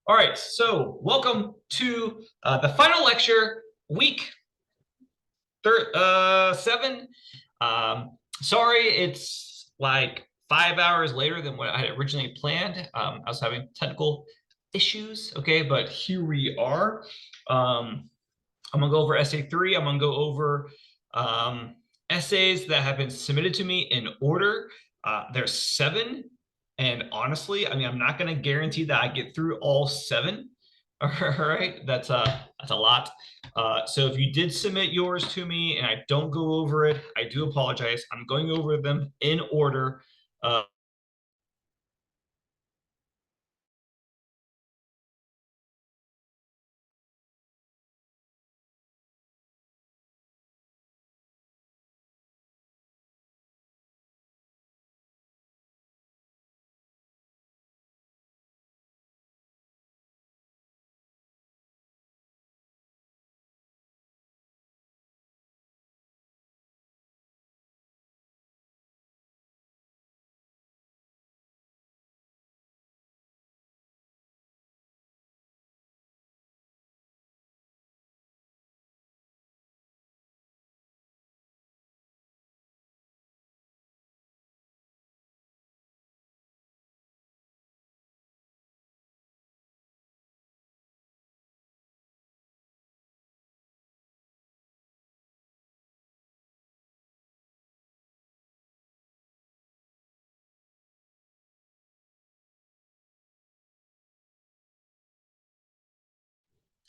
All right, so welcome to the final lecture, week 7. Sorry, it's like 5 hours later than what I had originally planned. I was having technical issues, okay, but here we are. I'm gonna go over essay 3. I'm gonna go over essays that have been submitted to me in order. There's 7, and honestly, I mean, I'm not gonna guarantee that I get through all 7. All right, that's a lot. So if you did submit yours to me and I don't go over it, I do apologize. I'm going over them in order. Uh,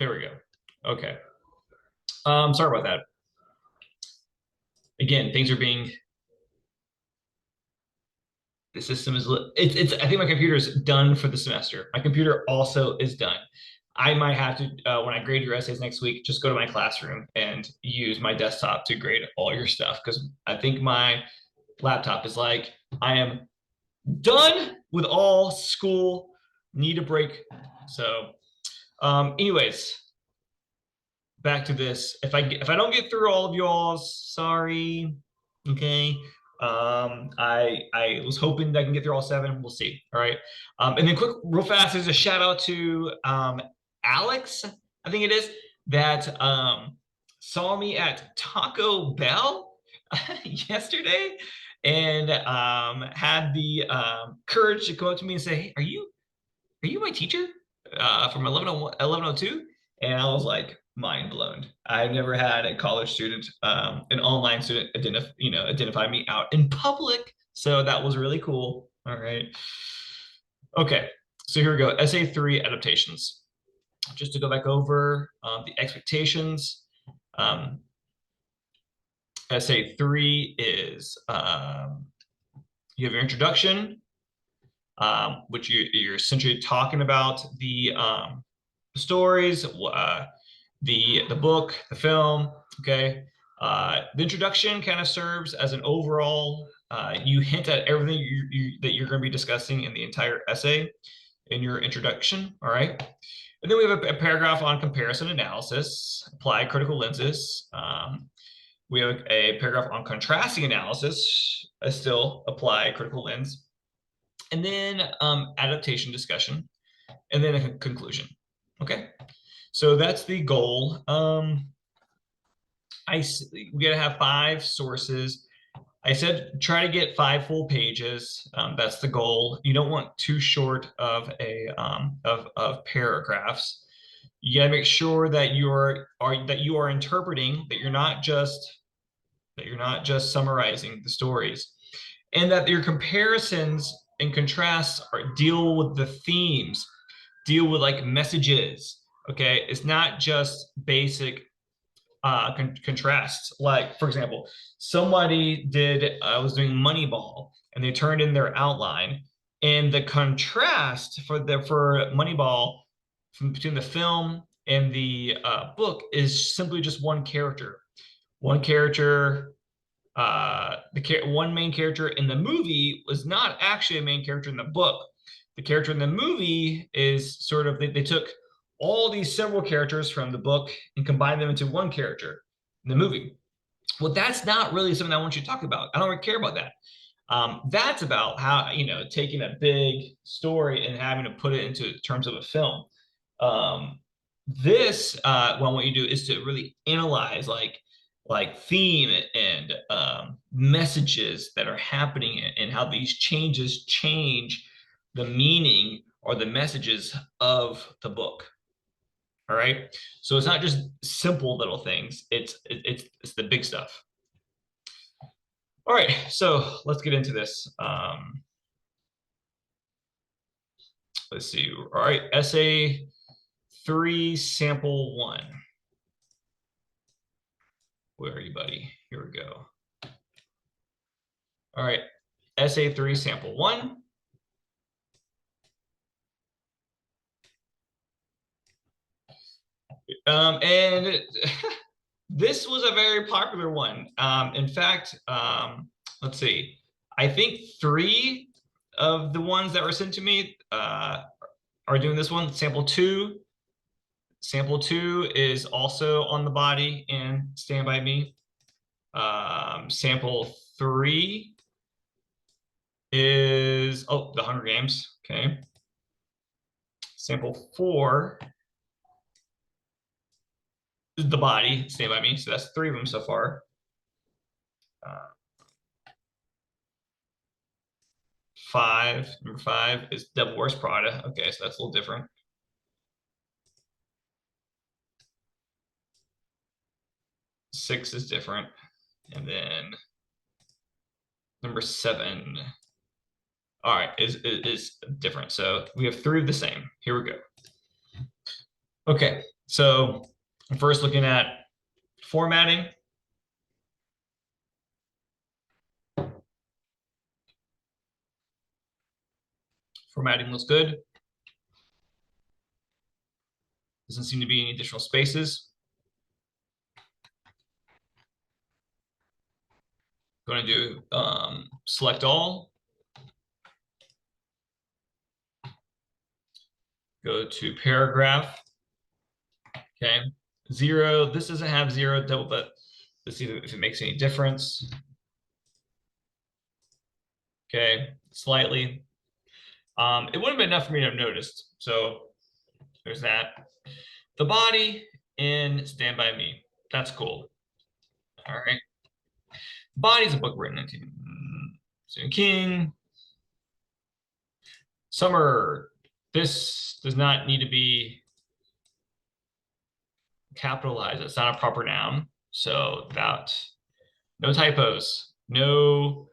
there we go. Okay. Sorry about that. Again, things are being the system is it's I think my computer is done for the semester. My computer also is done. I might have to when I grade your essays next week, just go to my classroom and use my desktop to grade all your stuff because I think my laptop is like I am done with all school. Need a break. So, anyways, back to this. If I don't get through all of y'all's, sorry. Okay. I was hoping that I can get through all 7. We'll see. All right. And then quick, real fast, there's a shout out to Alex, I think it is, that saw me at Taco Bell yesterday and had the courage to come up to me and say, "Hey, are you my teacher from 1102?" And I was like, mind blown. I've never had a college student, an online student, identify me out in public. So that was really cool. All right. Okay. So here we go. Essay 3 adaptations. Just to go back over the expectations. Um, Essay 3 is you have your introduction, which you're essentially talking about the stories, the book, the film. Okay, the introduction kind of serves as an overall. You hint at everything that you're going to be discussing in the entire essay in your introduction. All right, and then we have a paragraph on comparison analysis, apply critical lenses. We have a paragraph on contrasting analysis, still apply critical lens, and then adaptation discussion, and then a conclusion. Okay, so that's the goal. We gotta have 5 sources. I said try to get 5 full pages. That's the goal. You don't want too short of a of paragraphs. You gotta make sure that you are interpreting, that you're not just summarizing the stories, and that your comparisons and contrasts deal with the themes, deal with like messages. Okay, it's not just basic contrasts. Like for example, somebody did was doing Moneyball, and they turned in their outline, and the contrast for Moneyball between the film and the book is simply just one character. One character one main character in the movie was not actually a main character in the book. The character in the movie is sort of they took all these several characters from the book and combined them into one character in the movie. Well, that's not really something I want you to talk about. I don't really care about that. That's about how taking a big story and having to put it into terms of a film. This what you do is to really analyze like theme and messages that are happening and how these changes change the meaning or the messages of the book. All right. So it's not just simple little things. It's the big stuff. All right. So let's get into this. Let's see. All right. Essay 3, sample 1. Where are you, buddy? Here we go. All right. Essay 3, sample 1. And this was a very popular one. In fact, let's see. I think 3 of the ones that were sent to me are doing this one. Sample 2. Sample 2 is also on the body in Stand By Me. Sample 3 is, oh, the Hunger Games. Okay. Sample 4 is the body, Stand By Me. So that's 3 of them so far. 5, number 5 is Devil Wears Prada. Okay, so that's a little different. 6 is different. And then number 7, all right, is different. So we have 3 of the same. Here we go. Okay, so I'm first looking at formatting. Formatting looks good. Doesn't seem to be any additional spaces. Going to do select all. Go to paragraph. Okay, 0. This doesn't have 0 double, but let's see if it makes any difference. Okay, slightly. It wouldn't have been enough for me to have noticed. So there's that. The body in Stand By Me. That's cool. All right. Body is a book written in Stephen King. Summer. This does not need to be capitalized. It's not a proper noun. So that, no typos, no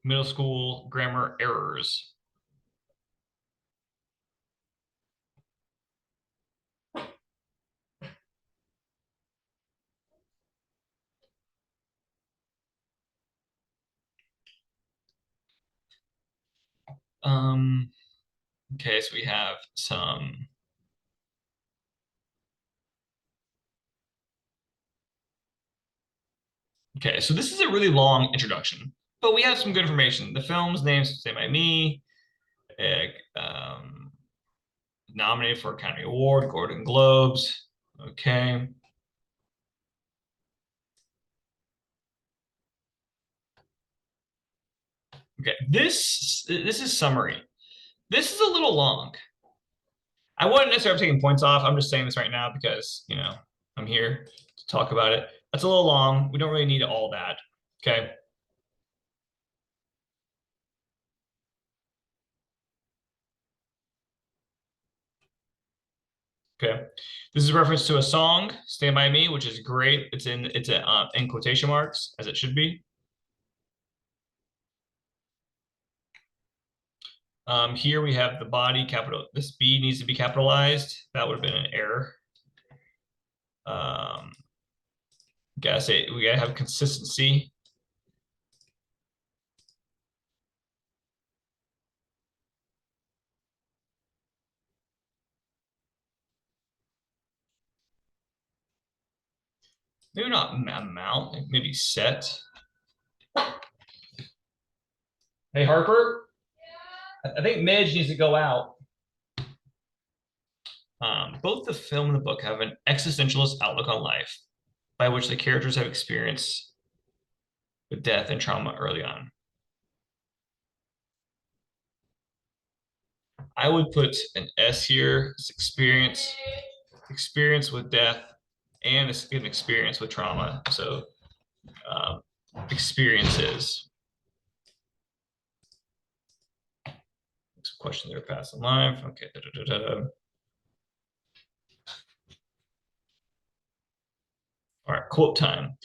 middle school grammar errors. Okay, so we have some. Okay, so this is a really long introduction, but we have some good information. The film's name is Stand By Me. Nominated for Academy Award, Golden Globes. Okay. Okay, this is summary. This is a little long. I wasn't necessarily taking points off. I'm just saying this right now because, I'm here to talk about it. That's a little long. We don't really need all that. Okay. Okay. This is a reference to a song, Stand By Me, which is great. It's in quotation marks, as it should be. Here we have the body capital. This B needs to be capitalized. That would have been an error. Gotta say, we gotta have consistency. Maybe not amount, maybe set. Hey, Harper, I think Midge needs to go out. Both the film and the book have an existentialist outlook on life, by which the characters have experienced with death and trauma early on. I would put an S here. It's experience with death, and it's an experience with trauma. So um, experiences. Question there, pass live. Okay. All right, quote time.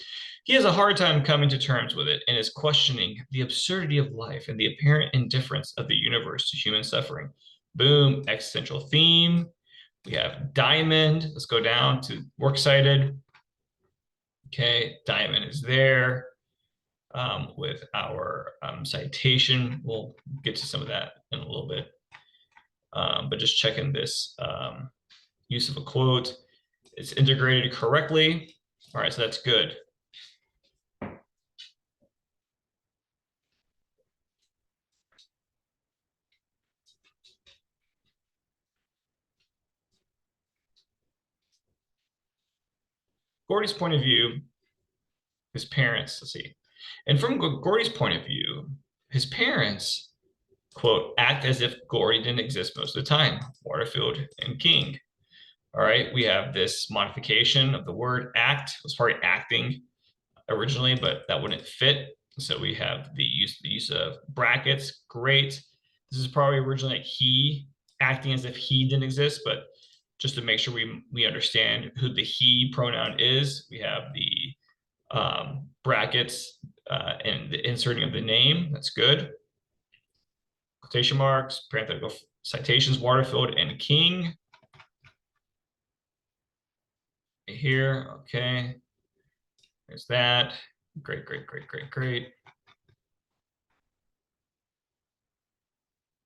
He has a hard time coming to terms with it and is questioning the absurdity of life and the apparent indifference of the universe to human suffering. Boom, existential theme. We have diamond. Let's go down to works cited. Okay, diamond is there with our citation. We'll get to some of that in a little bit. But just checking this use of a quote. It's integrated correctly. All right, so that's good. Gordy's point of view, his parents, let's see. And from Gordy's point of view, his parents, quote, act as if Gordy didn't exist most of the time, Waterfield and King. All right, we have this modification of the word act. It was probably acting originally, but that wouldn't fit. So we have the use of brackets. Great. This is probably originally like he, acting as if he didn't exist, but just to make sure we understand who the he pronoun is, we have the brackets and the inserting of the name. That's good. Quotation marks, parenthetical citations, Waterfield and King. Here, okay. There's that. Great, great, great, great, great.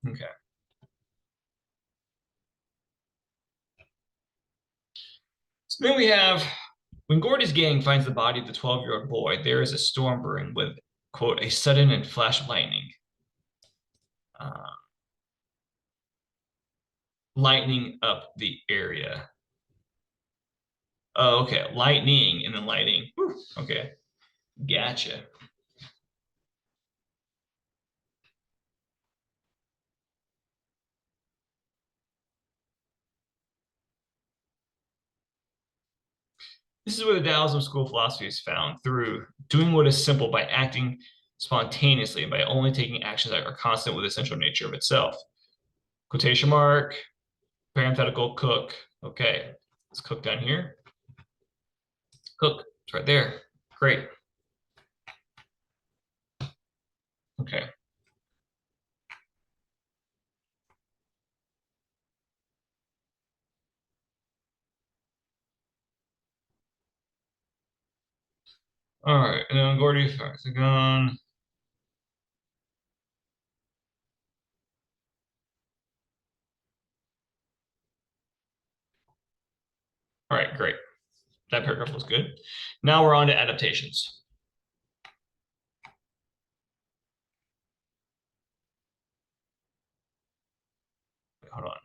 Okay. So then we have, when Gordy's gang finds the body of the 12-year-old boy, there is a storm brewing with, quote, a sudden and flash of lightning. Lightning up the area. Oh, okay. Lightning and then lighting. Whew. Okay. Gotcha. This is where the Taoism school of philosophy is found through doing what is simple by acting spontaneously and by only taking actions that are constant with the essential nature of itself. Quotation mark, parenthetical, cook. Okay, let's cook down here. Cook, it's right there. Great. Okay. All right, and then Gordy gone. All right, great. That paragraph was good. Now we're on to adaptations. Hold on.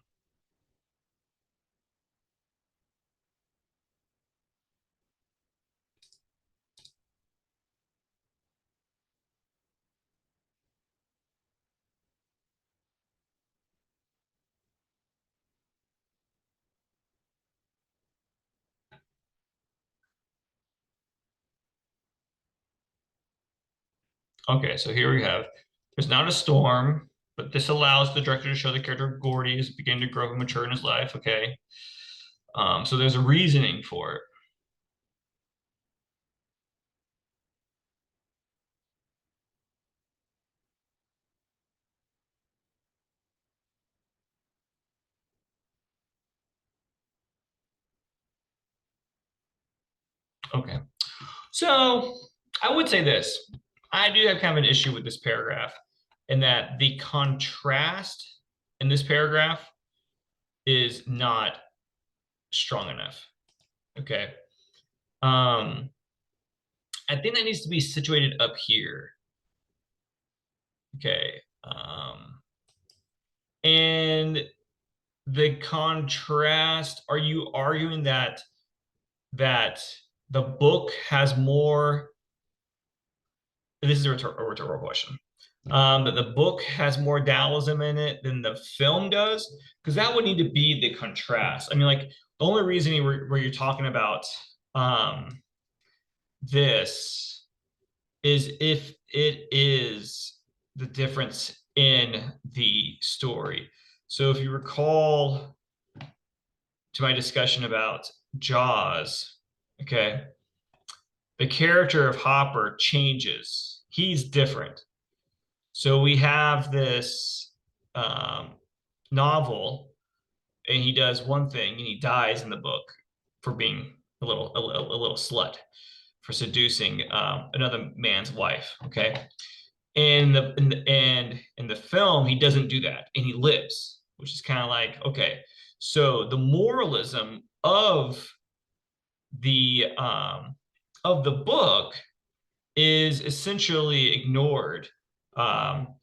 Okay, so here we have, there's not a storm, but this allows the director to show the character of Gordy is beginning to grow and mature in his life. Okay. So there's a reasoning for it. Okay. So I would say this. I do have kind of an issue with this paragraph in that the contrast in this paragraph is not strong enough. Okay. I think that needs to be situated up here. Okay. And the contrast, are you arguing that the book has more, this is a rhetorical question, That the book has more Taoism in it than the film does, because that would need to be the contrast. I mean, like the only reason where you're talking about um, this is if it is the difference in the story. So if you recall to my discussion about Jaws, okay, the character of Hopper changes. He's different. So we have this um, novel, and he does one thing, and he dies in the book for being a little slut for seducing another man's wife. Okay, in the film, he doesn't do that, and he lives, which is kind of like okay. So the moralism the um, of the book is essentially ignored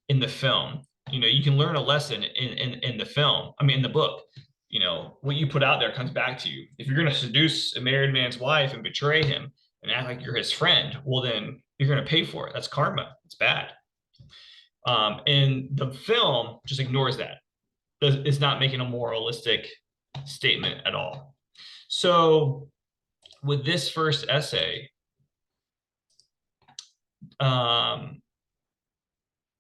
in the film. You know, you can learn a lesson in the film. I mean, in the book. You know, what you put out there comes back to you. If you're going to seduce a married man's wife and betray him and act like you're his friend, well, then you're going to pay for it. That's karma. It's bad. And the film just ignores that. It's not making a moralistic statement at all. So, with this first essay, um,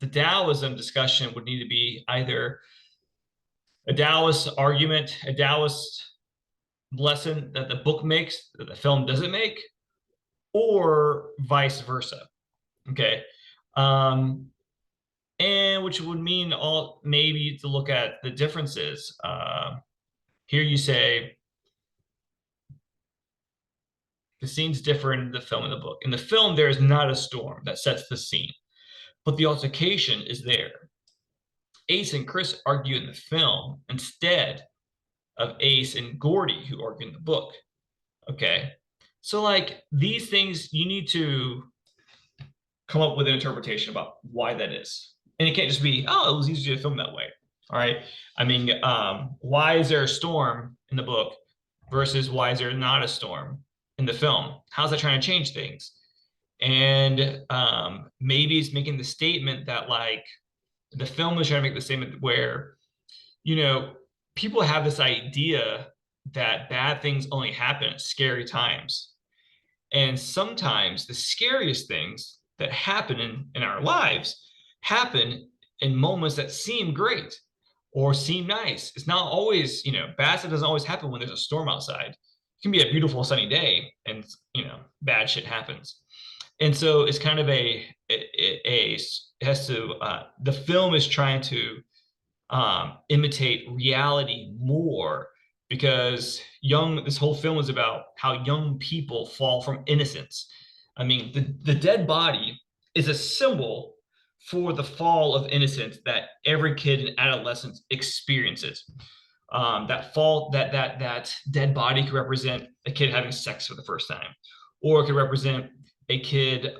the Taoism discussion would need to be either a Taoist argument, a Taoist lesson that the book makes that the film doesn't make, or vice versa. Okay. Um, and which would mean all maybe to look at the differences. Here you say the scene's different in the film and the book. In the film, there is not a storm that sets the scene, but the altercation is there. Ace and Chris argue in the film instead of Ace and Gordy who argue in the book. Okay. So like these things you need to come up with an interpretation about why that is. And it can't just be, oh, it was easier to film that way. All right. I mean, why is there a storm in the book versus why is there not a storm in the film? How's that trying to change things? And maybe it's making the statement that like the film is trying to make the statement where, you know, people have this idea that bad things only happen at scary times. And sometimes the scariest things that happen in our lives happen in moments that seem great or seem nice. It's not always, you know, bad stuff doesn't always happen when there's a storm outside. It can be a beautiful sunny day and, you know, bad shit happens. And so it's kind of it has to, the film is trying to imitate reality more because this whole film is about how young people fall from innocence. I mean, the dead body is a symbol for the fall of innocence that every kid in adolescence experiences. That dead body could represent a kid having sex for the first time, or it could represent a kid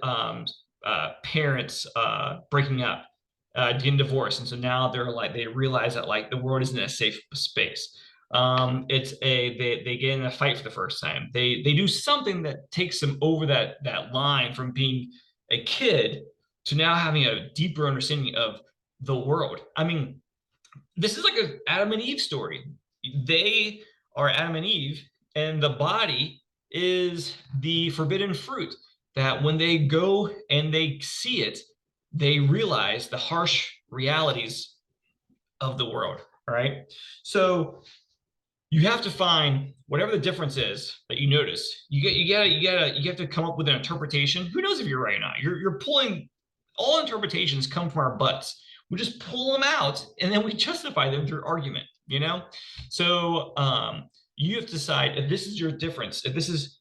parents breaking up, getting divorced, and so now they realize that like the world isn't a safe space. They get in a fight for the first time. They do something that takes them over that line from being a kid to now having a deeper understanding of the world. I mean, this is like an Adam and Eve story. They are Adam and Eve, and the body is the forbidden fruit that when they go and they see it, they realize the harsh realities of the world. All right. So you have to find whatever the difference is that you notice. You have to come up with an interpretation. Who knows if you're right or not? You're pulling all interpretations come from our butts. We just pull them out and then we justify them through argument, you know? So you have to decide if this is your difference, if this is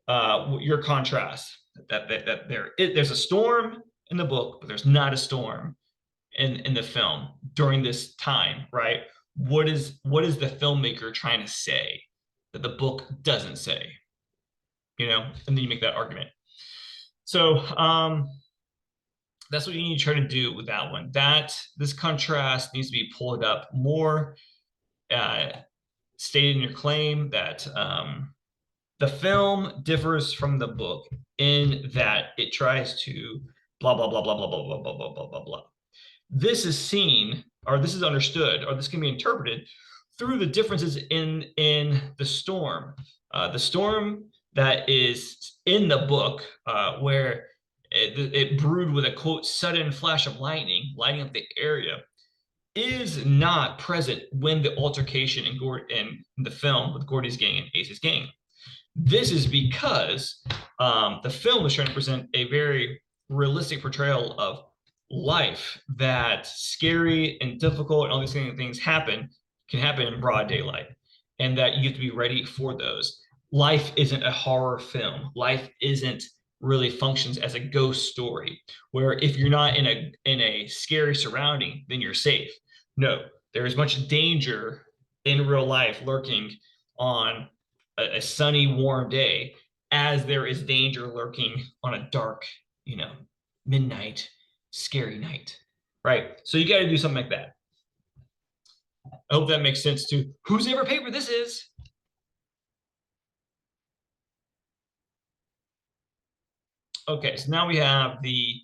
your contrast, that there's a storm in the book, but there's not a storm in the film during this time, right? What is the filmmaker trying to say that the book doesn't say? You know, and then you make that argument. So that's what you need to try to do with that one. This contrast needs to be pulled up more, stated in your claim that the film differs from the book in that it tries to blah blah blah blah blah blah blah blah blah blah blah blah. this is seen, or this is understood, or this can be interpreted through the differences in the storm. The storm that is in the book, where it brewed with a quote sudden flash of lightning, lighting up the area, is not present when the altercation in the film with Gordy's gang and Ace's gang. This is because the film is trying to present a very realistic portrayal of life, that scary and difficult and all these things can happen in broad daylight, and that you have to be ready for those. Life isn't a horror film. Life isn't really functions as a ghost story, where if you're not in a scary surrounding, then you're safe. No, there is much danger in real life lurking on a sunny, warm day, as there is danger lurking on a dark, midnight, scary night. Right. So you got to do something like that. I hope that makes sense to whose ever paper this is. Okay, so now we have the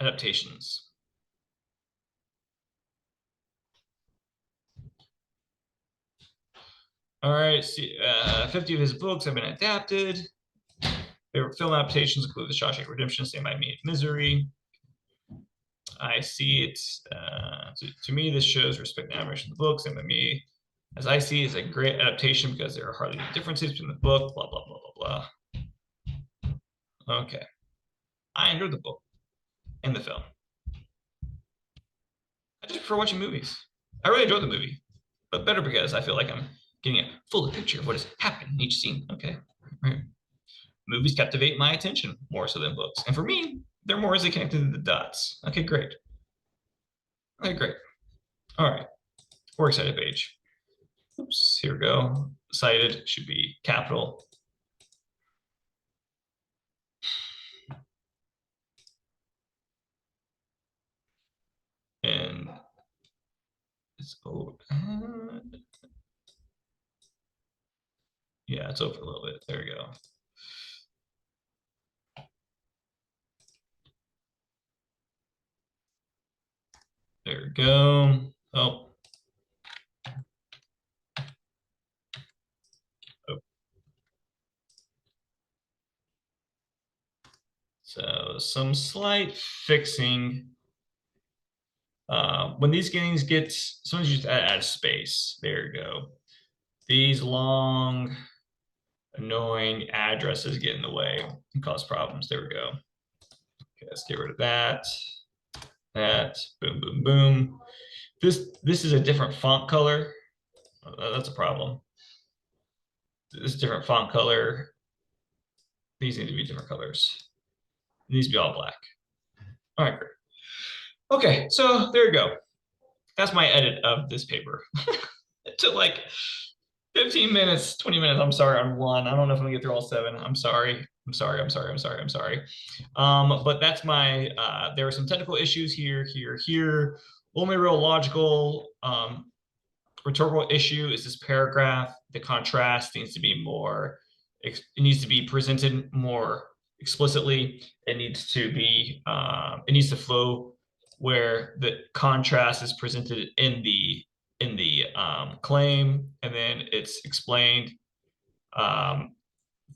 adaptations. All right, see, 50 of his books have been adapted. Favorite film adaptations include The Shawshank Redemption, Stand By Me, Misery. I see it. To me, this shows respect and admiration of the books. Stand By Me, as I see, is a great adaptation because there are hardly any differences between the book. Blah blah blah blah blah. Okay, I enjoyed the book and the film. I just prefer watching movies. I really enjoyed the movie, but better because I feel like I'm getting a fuller picture of what has happened in each scene. Okay, right. Movies captivate my attention more so than books, and for me, they're more easily connected to the dots. Okay, great. Okay, great. All right, works cited page. Oops, here we go. Cited should be capital. And it's over. Yeah, it's over a little bit. There we go. There we go. Oh. Oh. So some slight fixing. When these things get, sometimes you just add space. There you go. These long, annoying addresses get in the way and cause problems. There we go. Okay, let's get rid of that. That, boom, boom, boom. This is a different font color. That's a problem. This is different font color. These need to be different colors. It needs to be all black. All right, great. Okay, so there you go. That's my edit of this paper. It took like 15 minutes, 20 minutes. I'm sorry on one. I don't know if I'm gonna get through all seven. I'm sorry. But that's my, there were some technical issues here. Only real logical, rhetorical issue is this paragraph. The contrast needs to be more, it needs to be presented more explicitly. It needs to flow where the contrast is presented in the claim, and then it's explained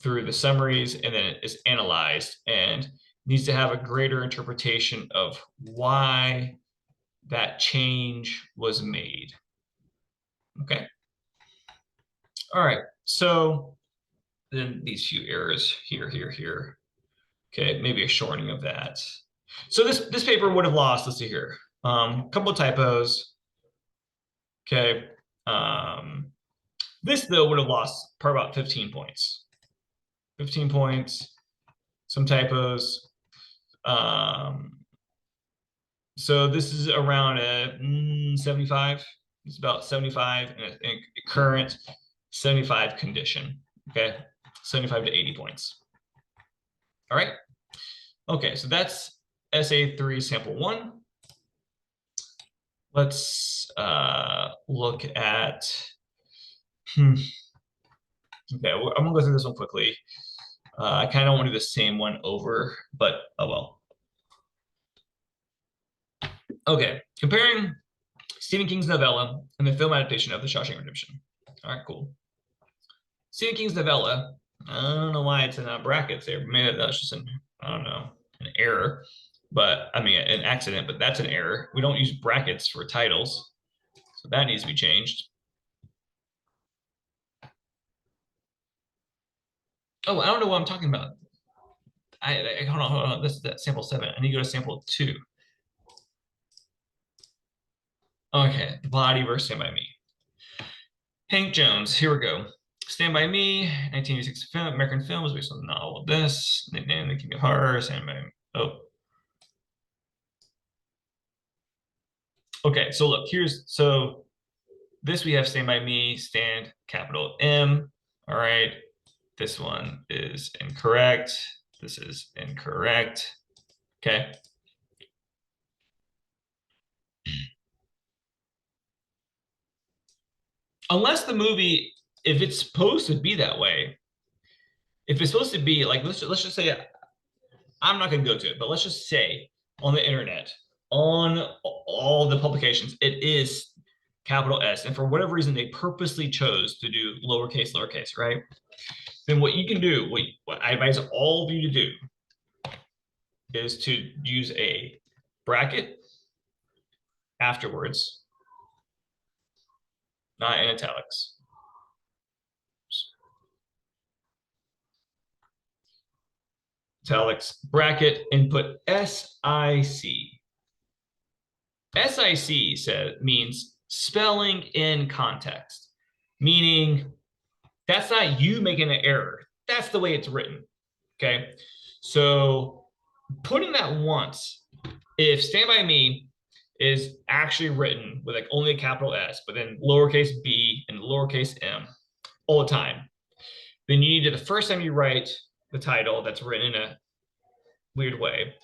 through the summaries, and then it is analyzed and needs to have a greater interpretation of why that change was made. Okay. All right. So then these few errors here. Okay, maybe a shortening of that. So this paper would have lost, let's see here, a couple of typos. Okay. This though would have lost probably about 15 points. 15 points, some typos. So this is around a 75. It's about 75 in a current 75 condition. Okay, 75 to 80 points. All right. Okay, so that's SA3 sample 1. Let's look at. Okay, I'm gonna go through this one quickly. I kind of want to do the same one over, but oh well. Okay, comparing Stephen King's novella and the film adaptation of The Shawshank Redemption. All right, cool. Stephen King's novella, I don't know why it's in brackets there. Maybe that's just I don't know, an error. But I mean, an accident, but that's an error. We don't use brackets for titles. So that needs to be changed. Oh, I don't know what I'm talking about. Hold on. This is that sample 7. I need to go to sample 2. Okay, Body versus Stand By Me. Hank Jones, here we go. Stand By Me, 1986 film, American film, was based on the novel of this. Nickname The King of Horror, Stand By Me. Oh. Okay, so look, so this we have Stand By Me, stand capital M. All right, this one is incorrect. This is incorrect. Okay. Unless the movie, if it's supposed to be that way, if it's supposed to be like, let's just say, I'm not going to go to it, but let's just say on the internet, on all the publications, it is capital S. And for whatever reason, they purposely chose to do lowercase, right? Then what you can do, what I advise all of you to do is to use a bracket afterwards, not in italics. Italics, bracket, and put SIC. SIC means spelling in context, meaning that's not you making an error. That's the way it's written. Okay. So putting that once, if Stand By Me is actually written with like only a capital S, but then lowercase b and lowercase m all the time, then you need to, the first time you write the title that's written in a weird way,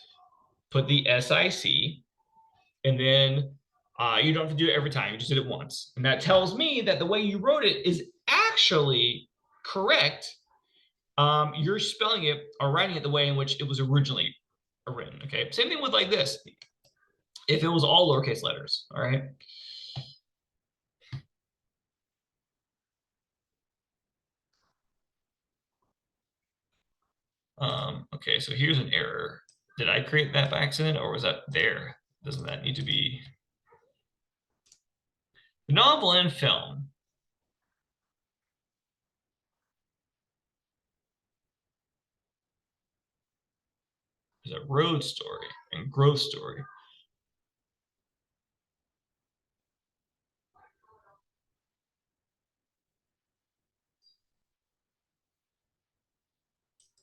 put the SIC, and then you don't have to do it every time. You just did it once. And that tells me that the way you wrote it is actually correct. You're spelling it or writing it the way in which it was originally written. Okay. Same thing with like this. If it was all lowercase letters, all right. Okay, so here's an error. Did I create that by accident or was that there? Doesn't that need to be? The novel and film. Is a road story and growth story.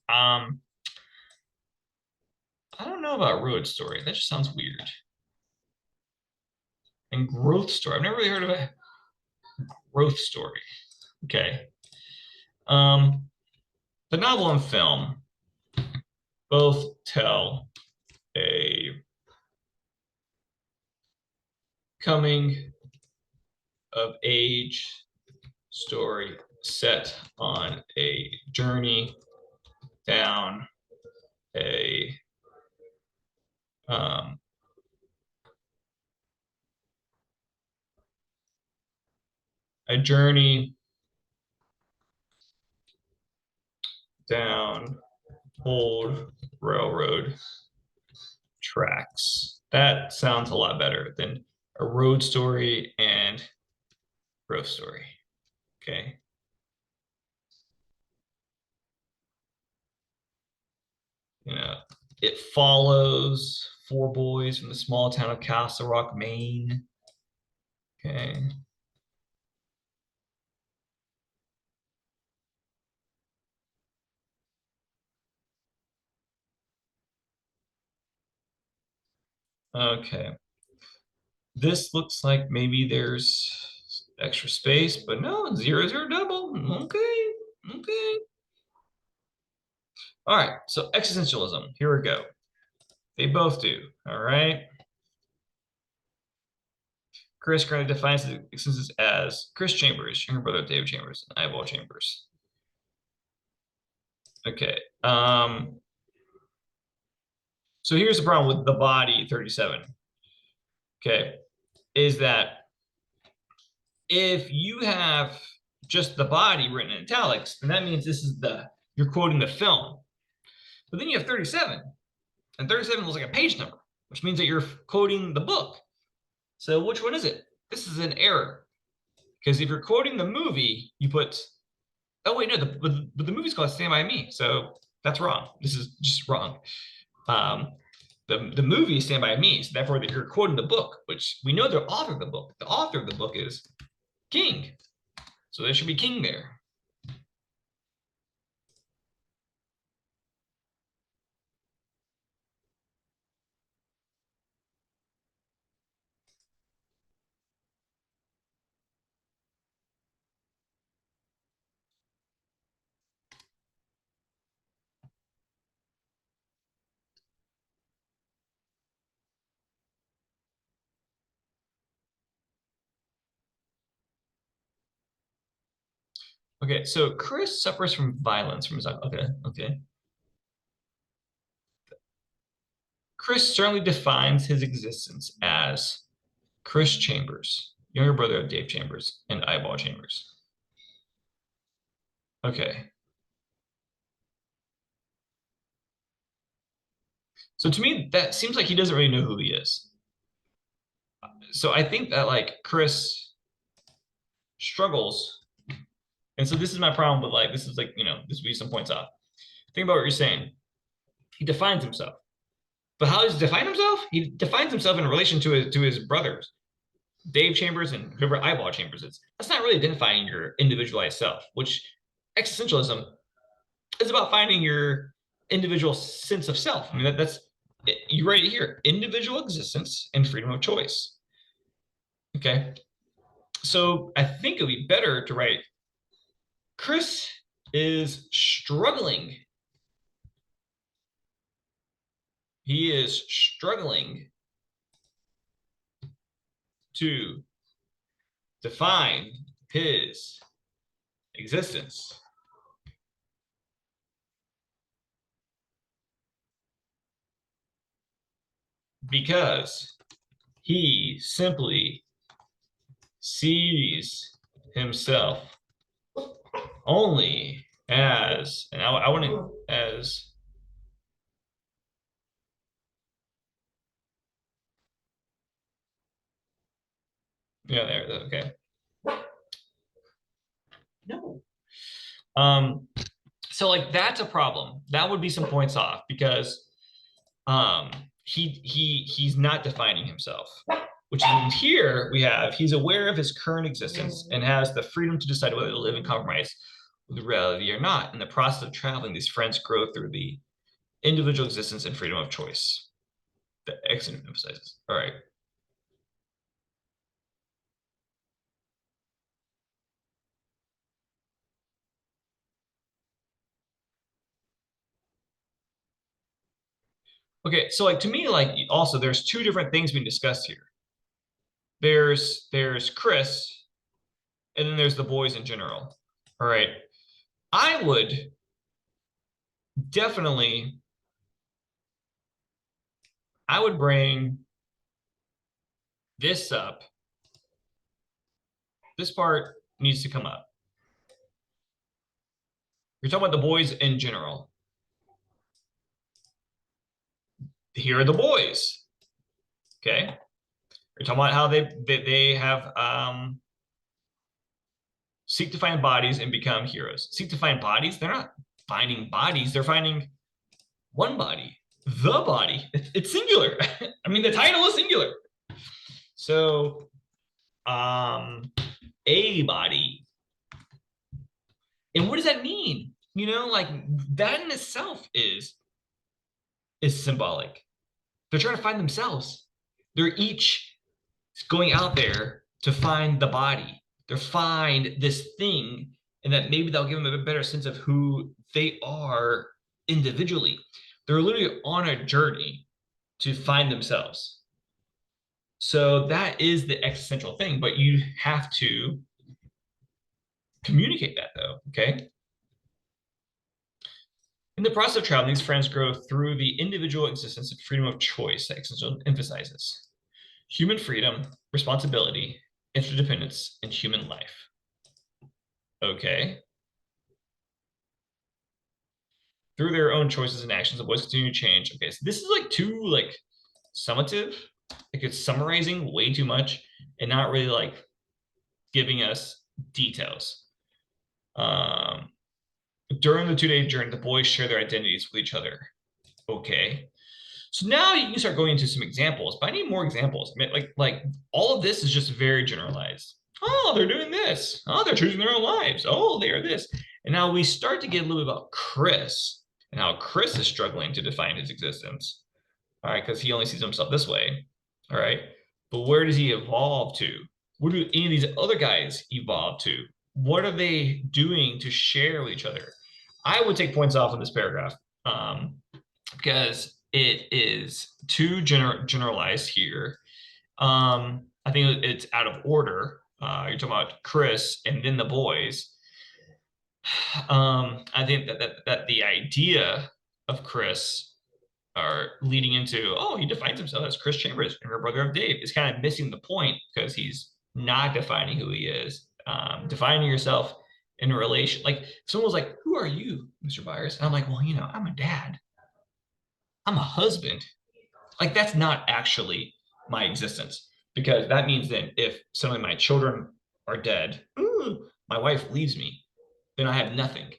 Um, I don't know about road story. That just sounds weird. And growth story. I've never really heard of a growth story. Okay. Um, the novel and film both tell a coming of age story set on a journey down a um, a journey down old railroad tracks. That sounds a lot better than a road story and growth story. Okay. You know, it follows 4 boys from the small town of Castle Rock, Maine. Okay. Okay. This looks like maybe there's extra space, but no, 0, 0, double. Okay. Okay. All right. So existentialism. Here we go. They both do. All right. Chris currently defines existence as Chris Chambers, younger brother of David Chambers, and Eyeball Chambers. Okay. So here's the problem with the body 37. okay, is that if you have just the body written in italics, then that means this is you're quoting the film. But then you have 37, and 37 looks like a page number, which means that you're quoting the book. So which one is it? This is an error. Because if you're quoting the movie, you put, oh wait, no, but the movie's called Stand By Me. So that's wrong. This is just wrong. Um, the movie is Stand By Me. So therefore that you're quoting the book, which we know the author of the book. The author of the book is King. So there should be King there. Okay, so Chris suffers from violence from his okay, okay. Chris certainly defines his existence as Chris Chambers, younger brother of Dave Chambers and Eyeball Chambers. Okay. So to me, that seems like he doesn't really know who he is. So I think that like Chris struggles. And so this is my problem with like, this is like, this would be some points off. Think about what you're saying. He defines himself. But how does he define himself? He defines himself in relation to his brothers, Dave Chambers and whoever Eyeball Chambers is. That's not really identifying your individualized self, which existentialism is about finding your individual sense of self. I mean, that's you write it here: individual existence and freedom of choice. Okay, so I think it would be better to write Chris is struggling. He is struggling to define his existence. Because he simply sees himself only as, and I want to, as there, okay. No. So like that's a problem. That would be some points off because he's not defining himself. Which means here we have he's aware of his current existence and has the freedom to decide whether to live in compromise with reality or not. In the process of traveling, these friends grow through the individual existence and freedom of choice. The excellent emphasizes. All right. Okay, so like to me, like also there's two different things being discussed here. There's Chris, and then there's the boys in general. All right. I would definitely I would bring this up. This part needs to come up. You're talking about the boys in general. Here are the boys. Okay. You're talking about how they have seek to find bodies and become heroes. Seek to find bodies. They're not finding bodies. They're finding one body. The body. It's singular. I mean, the title is singular. So, a body. And what does that mean? Like that in itself is symbolic. They're trying to find themselves. They're each going out there to find the body, to find this thing, and that maybe that'll give them a better sense of who they are individually. They're literally on a journey to find themselves. So that is the existential thing, but you have to communicate that though, okay? In the process of traveling, these friends grow through the individual existence and freedom of choice that existential emphasizes. human freedom, responsibility, interdependence, and human life. Okay. Through their own choices and actions, the boys continue to change. Okay, so this is like too like summative. Like it's summarizing way too much and not really like giving us details. Um, during the 2 day journey, the boys share their identities with each other. Okay. So now you can start going into some examples, but I need more examples. I mean, like all of this is just very generalized. Oh, they're doing this. Oh, they're choosing their own lives. Oh, they are this. And now we start to get a little bit about Chris and how Chris is struggling to define his existence. All right, because he only sees himself this way. All right. But where does he evolve to? Where do any of these other guys evolve to? What are they doing to share with each other? I would take points off in this paragraph because it is too generalized here. I think it's out of order. You're talking about Chris and then the boys. I think that the idea of Chris are leading into, oh, he defines himself as Chris Chambers, younger brother of Dave, is kind of missing the point because he's not defining who he is. Defining yourself in a relation, like someone was like, "Who are you, Mr. Byers?" And I'm like, "Well, I'm a dad. I'm a husband." Like that's not actually my existence because that means then if suddenly my children are dead, my wife leaves me, then I have nothing.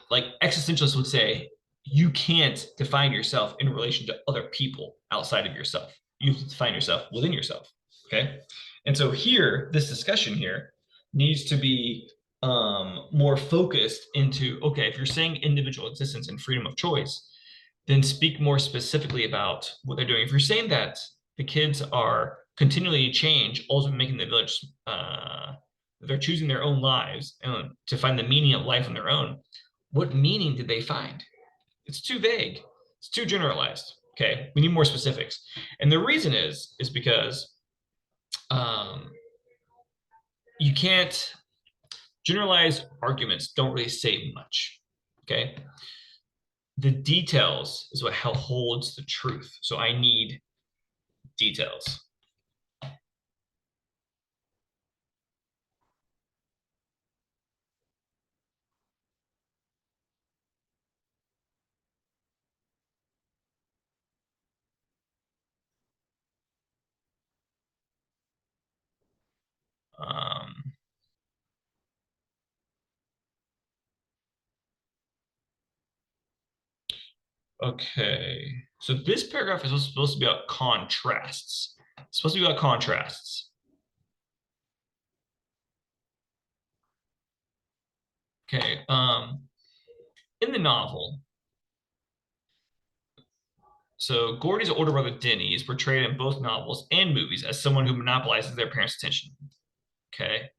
Like existentialists would say, you can't define yourself in relation to other people outside of yourself. You have to define yourself within yourself. Okay. And so here, this discussion here needs to be more focused into, okay, if you're saying individual existence and freedom of choice, then speak more specifically about what they're doing. If you're saying that the kids are continually change, ultimately making the village, they're choosing their own lives and to find the meaning of life on their own, what meaning did they find? It's too vague. It's too generalized. Okay, we need more specifics. And the reason is because you can't generalize arguments don't really say much. Okay, the details is what holds the truth. So I need details. Um, okay, so this paragraph is supposed to be about contrasts. It's supposed to be about contrasts. Okay, in the novel, so Gordy's older brother Denny is portrayed in both novels and movies as someone who monopolizes their parents' attention. Okay.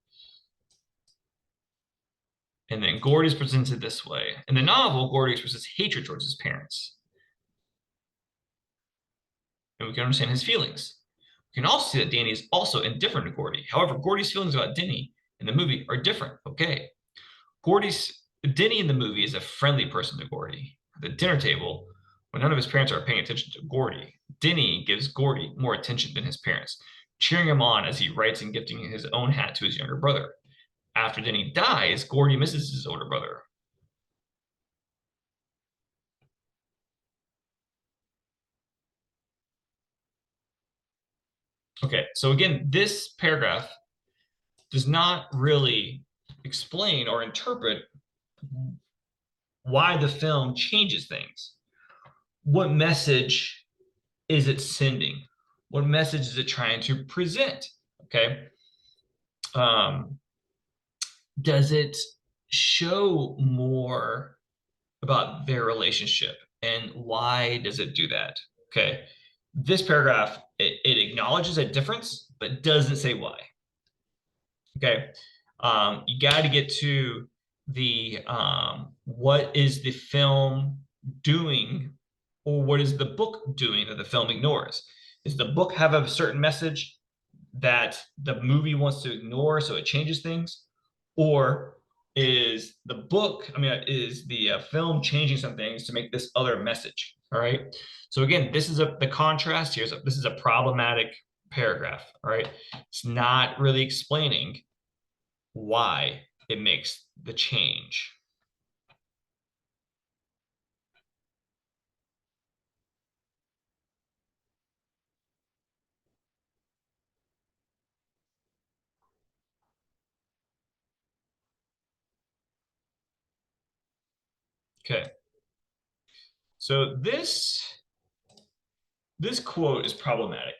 And then Gordy is presented this way. In the novel, Gordy expresses hatred towards his parents. And we can understand his feelings. We can also see that Danny is also indifferent to Gordy. However, Gordy's feelings about Denny in the movie are different. Okay. Denny in the movie is a friendly person to Gordy. At the dinner table, when none of his parents are paying attention to Gordy, Denny gives Gordy more attention than his parents, cheering him on as he writes and gifting his own hat to his younger brother. After Denny dies, Gordy misses his older brother. Okay, so again, this paragraph does not really explain or interpret why the film changes things. What message is it sending? What message is it trying to present? Okay. Um, does it show more about their relationship and why does it do that? Okay. This paragraph, it acknowledges a difference, but doesn't say why. Okay. You got to get to the what is the film doing or what is the book doing that the film ignores? Does the book have a certain message that the movie wants to ignore so it changes things? Or is the book, I mean, is the film changing some things to make this other message? All right. So again, this is the contrast here. So this is a problematic paragraph. All right. It's not really explaining why it makes the change. Okay. So this quote is problematic.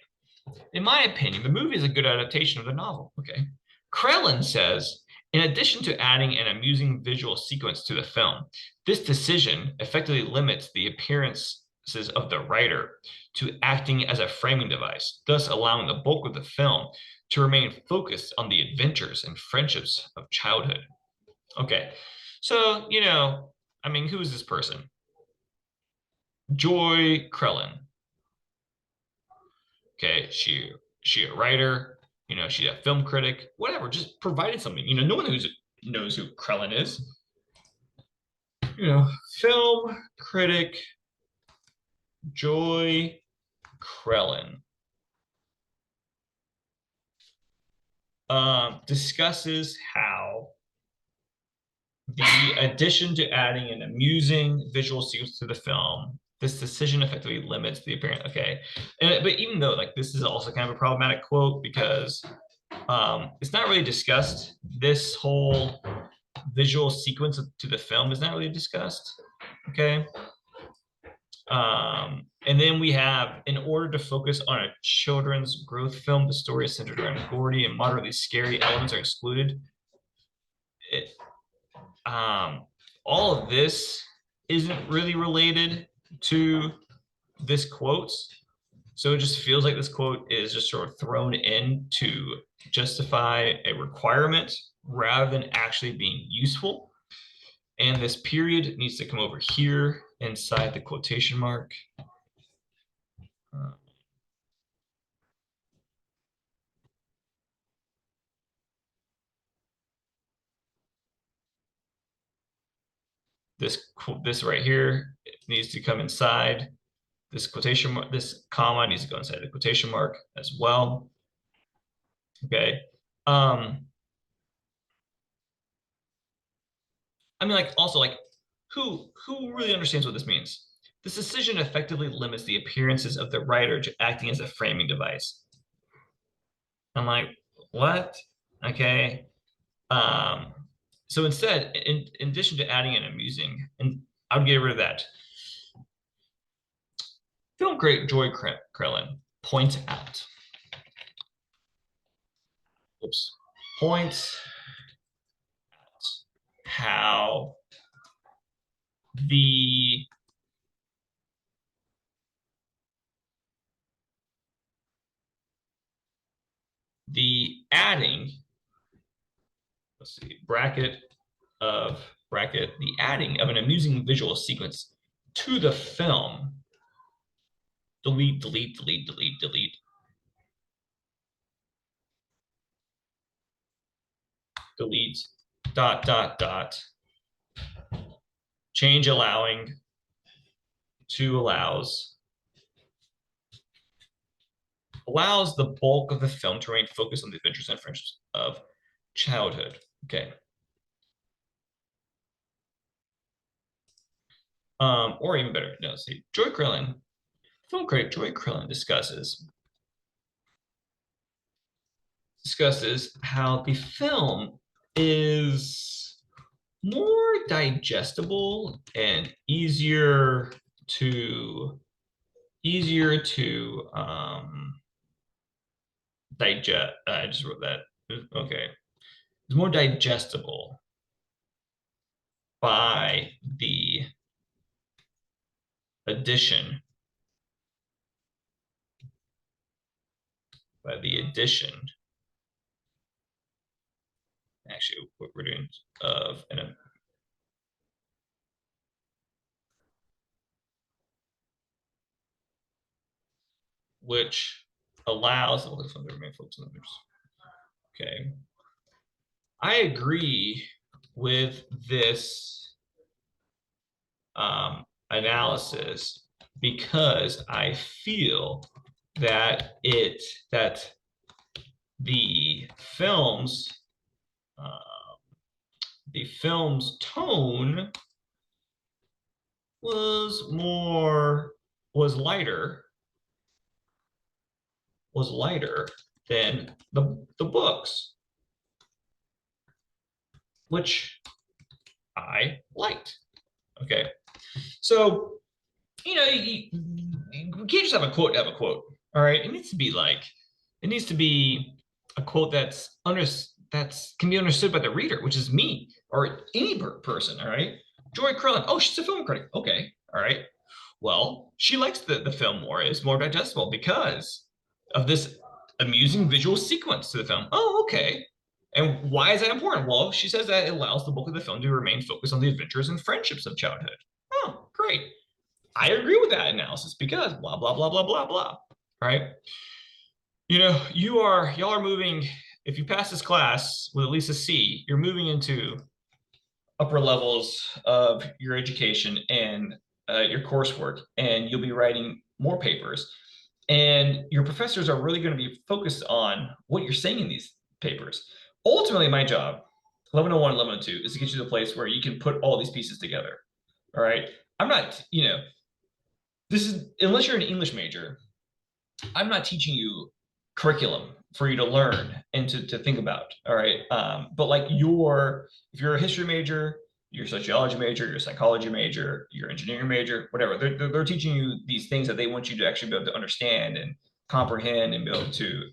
In my opinion, the movie is a good adaptation of the novel. Okay. Krellin says, in addition to adding an amusing visual sequence to the film, this decision effectively limits the appearances of the writer to acting as a framing device, thus allowing the bulk of the film to remain focused on the adventures and friendships of childhood. Okay. So, I mean, who is this person? Joy Krellin. Okay, she a writer, she a film critic, whatever, just provided something. No one knows who Krellin is. Film critic Joy Krellin discusses how the addition to adding an amusing visual sequence to the film, this decision effectively limits the appearance. Okay, but even though like this is also kind of a problematic quote because it's not really discussed. This whole visual sequence to the film is not really discussed. Okay. And then we have, in order to focus on a children's growth film, the story is centered around gory and moderately scary elements are excluded. It, all of this isn't really related to this quote. So it just feels like this quote is just sort of thrown in to justify a requirement rather than actually being useful. And this period needs to come over here inside the quotation mark. This right here needs to come inside this quotation mark. This comma needs to go inside the quotation mark as well. Okay. I mean, like, also, like, who really understands what this means? This decision effectively limits the appearances of the writer to acting as a framing device. I'm like, what? Okay. Um, so instead, in addition to adding an amusing, and I would get rid of that. Film great Joy Krellin points out. Oops. Points out how the adding, let's see, the adding of an amusing visual sequence to the film, delete, delete, delete, delete, delete, delete, dot, dot, dot, change allowing to allows the bulk of the film to remain focused on the adventures and friendships of childhood. Okay. Or even better, no, see, Joy Krellin, film critic Joy Krellin discusses how the film is more digestible and easier to digest. I just wrote that. Okay, it's more digestible by the addition actually what we're doing of an which allows the remain focused on others. Okay, I agree with this analysis because I feel that the film's uh, the film's tone was lighter was lighter than the books, which I liked. Okay, so you can't just have a quote to have a quote. All right, it needs to be a quote that's can be understood by the reader, which is me or any person. All right, Joy Curlin. Oh, she's a film critic. Okay, all right. Well, she likes the film more. It's more digestible because of this amusing visual sequence to the film. Oh, okay. And why is that important? Well, she says that it allows the bulk of the film to remain focused on the adventures and friendships of childhood. Oh, great. I agree with that analysis because blah, blah, blah, blah, blah, blah. Right? Y'all are moving, if you pass this class with at least a C, you're moving into upper levels of your education and your coursework, and you'll be writing more papers. And your professors are really going to be focused on what you're saying in these papers. Ultimately, my job, 1101, 1102, is to get you to the place where you can put all these pieces together. All right. I'm not, this is, unless you're an English major, I'm not teaching you curriculum for you to learn and to think about. All right. But like if you're a history major, your sociology major, your psychology major, your engineering major, whatever, they're teaching you these things that they want you to actually be able to understand and comprehend and be able to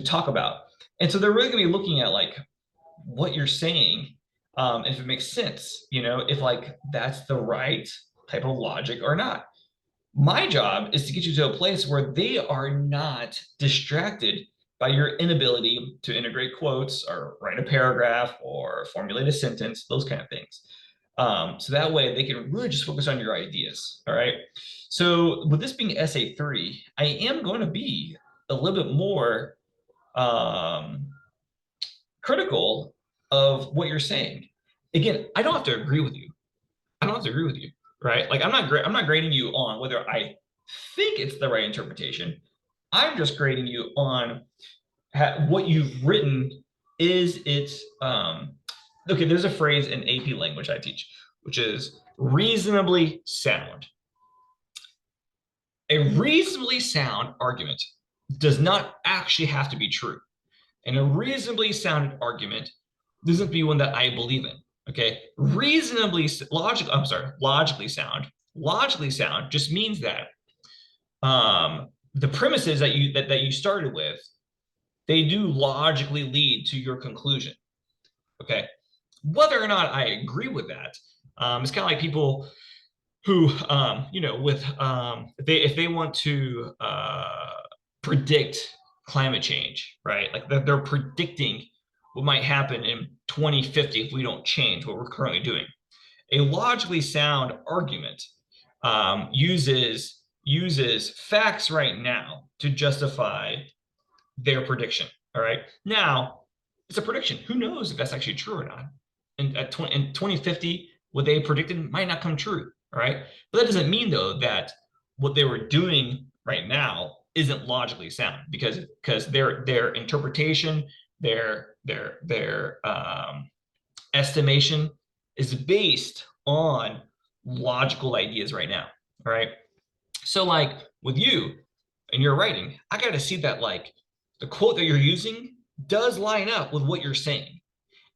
talk about. And so they're really going to be looking at like what you're saying, if it makes sense, if like that's the right type of logic or not. My job is to get you to a place where they are not distracted by your inability to integrate quotes or write a paragraph or formulate a sentence, those kind of things. So that way they can really just focus on your ideas. All right. So with this being essay 3, I am going to be a little bit more critical of what you're saying. Again, I don't have to agree with you. I don't have to agree with you, right? Like I'm not grading you on whether I think it's the right interpretation. I'm just grading you on what you've written. Is it okay? There's a phrase in AP language I teach, which is reasonably sound. A reasonably sound argument does not actually have to be true. And a reasonably sound argument doesn't be one that I believe in. Okay, logically sound. Logically sound just means that the premises that you started with, they do logically lead to your conclusion. Okay, whether or not I agree with that, it's kind of like people who, if they want to predict climate change, right? Like they're predicting what might happen in 2050 if we don't change what we're currently doing. A logically sound argument uses facts right now to justify their prediction. All right. Now, it's a prediction. Who knows if that's actually true or not? In 2050, what they predicted might not come true. All right. But that doesn't mean, though, that what they were doing right now isn't logically sound because their interpretation, their estimation is based on logical ideas right now. All right. So like with you and your writing, I got to see that like the quote that you're using does line up with what you're saying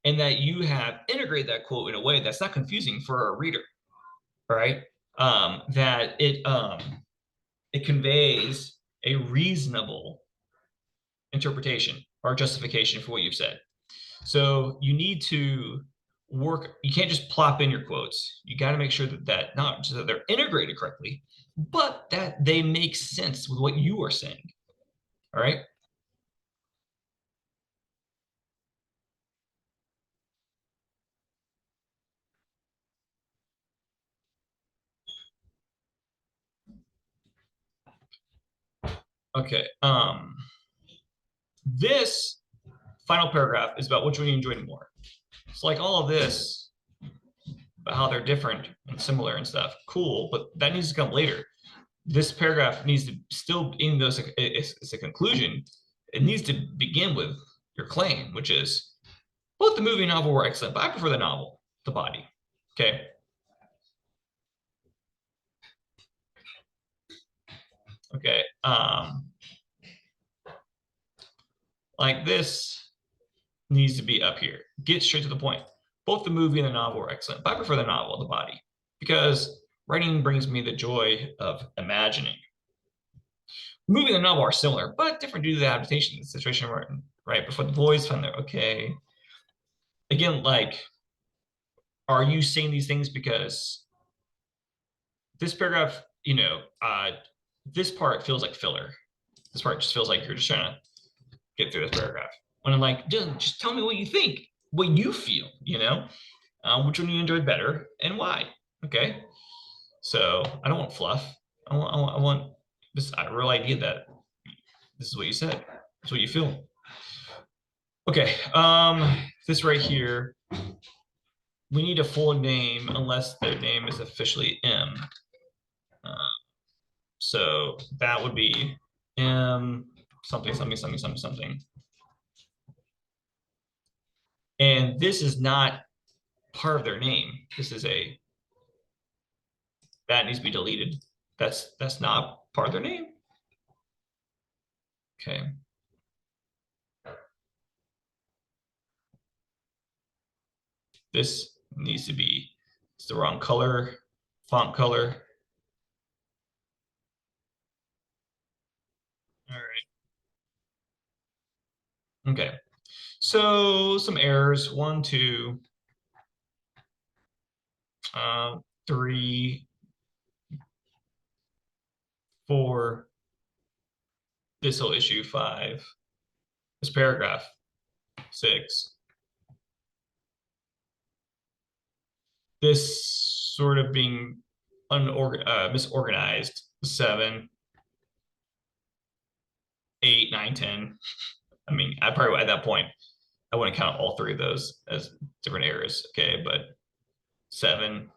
and that you have integrated that quote in a way that's not confusing for a reader. All right. That it conveys a reasonable interpretation or justification for what you've said. So you need to work, you can't just plop in your quotes. You got to make sure that not just that they're integrated correctly, but that they make sense with what you are saying. All right. Okay. This final paragraph is about which one you enjoyed more. It's like all of this about how they're different and similar and stuff. Cool, but that needs to come later. This paragraph needs to still, even though it's a conclusion, it needs to begin with your claim, which is both the movie and novel were excellent, but I prefer the novel, The Body. Okay. Okay. Like this needs to be up here. Get straight to the point. Both the movie and the novel were excellent, but I prefer the novel, The Body, because writing brings me the joy of imagining. The movie and the novel are similar, but different due to the adaptation, the situation we're in, right? Before the boys found their okay. Again, like, are you saying these things because this paragraph, this part feels like filler. This part just feels like you're just trying to get through this paragraph. When I'm like, just tell me what you think, what you feel, which one you enjoyed better and why. Okay. So I don't want fluff. I want this real idea that this is what you said. It's what you feel. Okay. This right here, we need a full name unless their name is officially M. So that would be M something, something, something, something, something. And this is not part of their name. This is that needs to be deleted. That's not part of their name. Okay. This needs to be, it's the wrong color, font color. All right. Okay. So some errors, 1, 2, 3, 4, this whole issue 5, this paragraph 6, this sort of being misorganized 7, 8, 9, 10. I mean, I probably at that point I wouldn't count all 3 of those as different errors. Okay, but 7.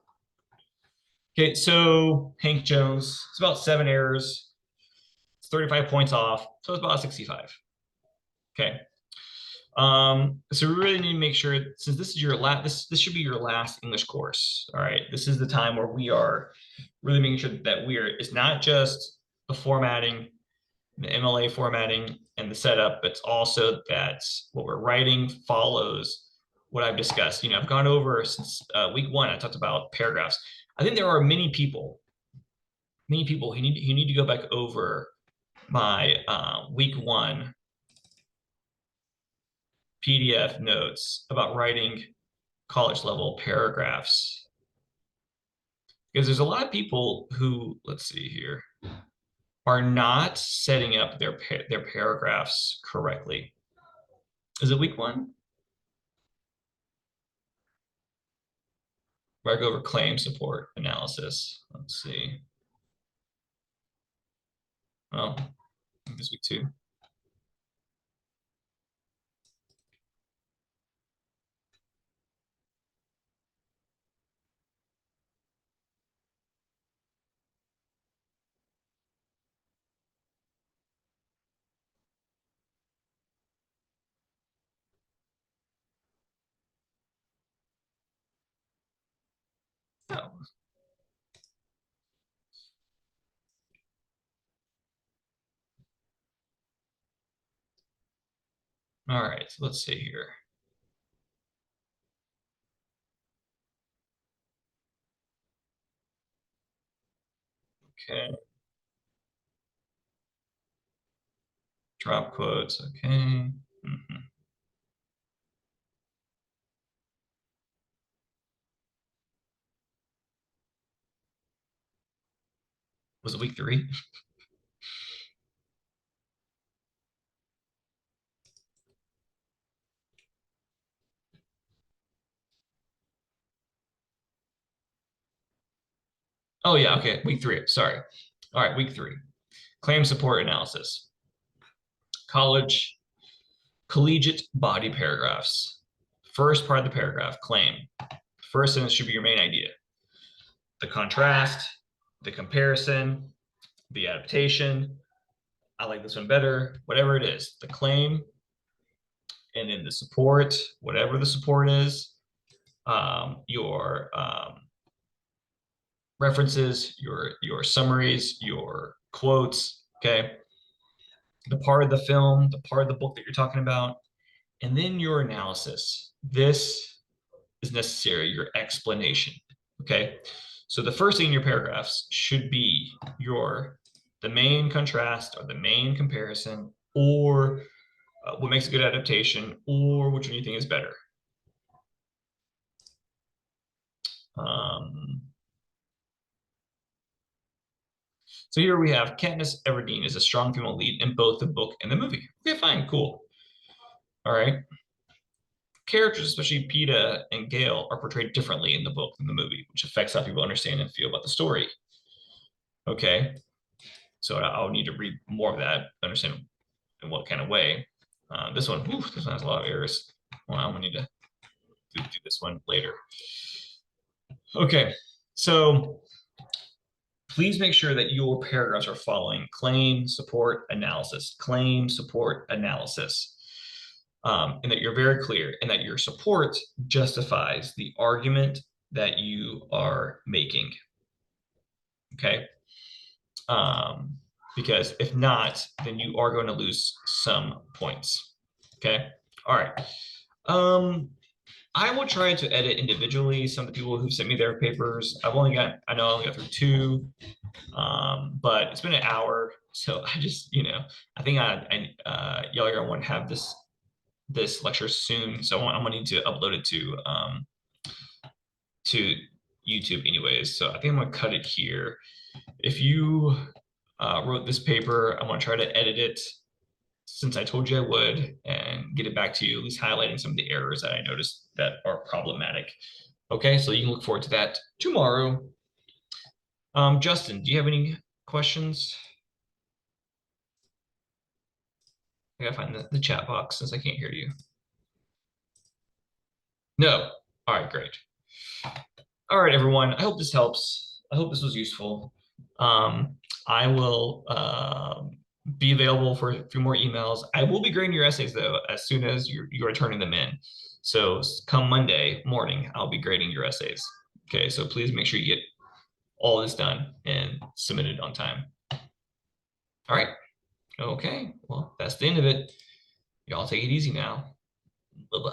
Okay, so Hank Jones, it's about 7 errors. It's 35 points off, so it's about 65. Okay. So we really need to make sure, since this is your last, this should be your last English course. All right. This is the time where we are really making sure that it's not just the formatting, the MLA formatting and the setup, but it's also that what we're writing follows what I've discussed. I've gone over since week 1, I talked about paragraphs. I think there are many people who need to go back over my week 1 PDF notes about writing college level paragraphs. Because there's a lot of people who, let's see here, are not setting up their paragraphs correctly. Is it week 1? Where I go over claim support analysis. Let's see. Oh, I think it's week 2. Oh. All right, so let's see here. Okay. Drop quotes, okay. Was it week 3? Oh yeah, okay, week 3, sorry. All right, week 3. Claim support analysis. Collegiate body paragraphs. First part of the paragraph, claim. first sentence should be your main idea. The contrast, the comparison, the adaptation. I like this one better, whatever it is, the claim, and then the support, whatever the support is, your references, your summaries, your quotes, okay, the part of the film, the part of the book that you're talking about, and then your analysis. This is necessary, your explanation, okay? So the first thing in your paragraphs should be the main contrast or the main comparison, or what makes a good adaptation, or which one you think is better. So here we have Katniss Everdeen is a strong female lead in both the book and the movie. Okay, fine, cool. All right. Characters, especially Peeta and Gale, are portrayed differently in the book than the movie, which affects how people understand and feel about the story. Okay, so I'll need to read more of that, understand in what kind of way. This one has a lot of errors. Well, I'm gonna need to do this one later. Okay, so please make sure that your paragraphs are following claim, support, analysis, claim, support, analysis. And that you're very clear and that your support justifies the argument that you are making. Okay. Because if not, then you are going to lose some points. Okay. All right. I will try to edit individually some of the people who've sent me their papers. I know I only got through two, but it's been an hour. So I just, I think y'all are gonna want to have this lecture soon. So I'm gonna need to upload it to YouTube anyways. So I think I'm gonna cut it here. If you wrote this paper, I'm gonna try to edit it since I told you I would and get it back to you, at least highlighting some of the errors that I noticed that are problematic. Okay, so you can look forward to that tomorrow. Justin, do you have any questions? I gotta find the chat box since I can't hear you. No. All right, great. All right, everyone. I hope this helps. I hope this was useful. I will be available for a few more emails. I will be grading your essays, though, as soon as you're turning them in. So come Monday morning, I'll be grading your essays. Okay, so please make sure you get all this done and submitted on time. All right. Okay, well, that's the end of it. Y'all take it easy now. Bye-bye.